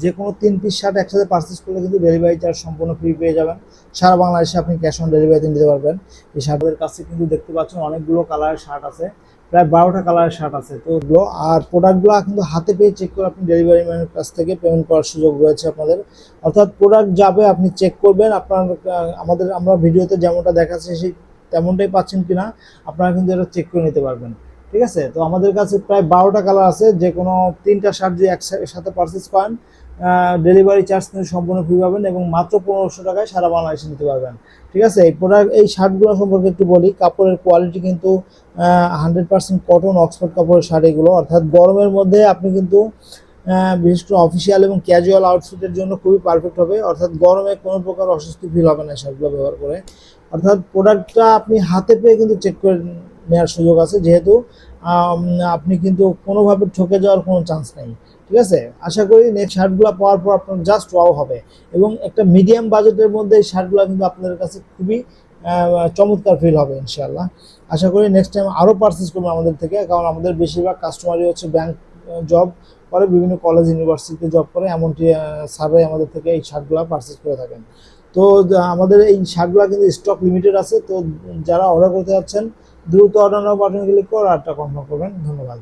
যে কোনো 3 piece shirt একসাথে পারচেস করলে কিন্তু ডেলিভারি চার্জ সম্পূর্ণ ফ্রি পেয়ে যাবেন। সারা বাংলাদেশে আপনি ক্যাশ অন ডেলিভারিতে নিতে পারবেন। এই শার্টের কাছে কিন্তু দেখতে পাচ্ছেন অনেকগুলো কালারের শার্ট আছে, প্রায় 12টা কালারের শার্ট আছে। তো আর প্রোডাক্টগুলো কিন্তু হাতে পেয়ে চেক করে আপনি ডেলিভারি ম্যানের কাছ থেকে পেমেন্ট করার সুযোগ রয়েছে আপনাদের। অর্থাৎ প্রোডাক্ট যাবে, আপনি চেক করবেন, আপনার আমরা ভিডিওতে যেমনটা দেখাচ্ছি সেই তেমনটাই পাচ্ছেন কিনা আপনারা কিন্তু এটা চেক করে নিতে পারবেন। ঠিক আছে, তো আমাদের কাছে প্রায় 12টা কালার আছে। যে কোনো 3টা শার্ট যদি একসাথে পারচেস করেন ডেলিভারি চার্জ কিন্তু সম্পূর্ণ ফ্রি পাবেন এবং মাত্র 1500 টাকায় সারা বাংলাদেশে নিতে পারবেন। ঠিক আছে, এই শার্টগুলো সম্পর্কে একটু বলি। কাপড়ের কোয়ালিটি কিন্তু 100% কটন অক্সফোর্ড কাপড়ের শার্ট এগুলো। অর্থাৎ গরমের মধ্যে আপনি কিন্তু বিশেষ করে অফিসিয়াল এবং ক্যাজুয়াল আউটফিটের জন্য খুবই পারফেক্ট হবে। অর্থাৎ গরমে কোনো প্রকার অস্বস্তি ফিল হবে না শার্টগুলো ব্যবহার করে। অর্থাৎ প্রোডাক্টটা আপনি হাতে পেয়ে কিন্তু চেক করে নেওয়ার সুযোগ আছে, যেহেতু আপনি কিন্তু কোনোভাবে ঠকে যাওয়ার কোনো চান্স নেই। ঠিক আছে, আশা করি নেক্সট শার্টগুলো পাওয়ার পর আপনার জাস্ট ওয়াও হবে এবং একটা মিডিয়াম বাজেটের মধ্যে এই শার্টগুলো কিন্তু আপনাদের কাছে খুবই চমৎকার ফিল হবে ইনশাআল্লাহ। আশা করি নেক্সট টাইম আরও পারচেস করবেন আমাদের থেকে, কারণ আমাদের বেশিরভাগ কাস্টমারই হচ্ছে ব্যাংক জব করে, বিভিন্ন কলেজ ইউনিভার্সিটিতে জব করে, এমনকি স্যাররাই আমাদের থেকে এই শার্টগুলো পারচেস করে থাকেন। তো আমাদের এই শার্টগুলো কিন্তু স্টক লিমিটেড আছে। তো যারা অর্ডার করতে যাচ্ছেন দ্রুত অর্ডার নাও বাটনে ক্লিক করে অর্ডারটা কনফার্ম করবেন। ধন্যবাদ।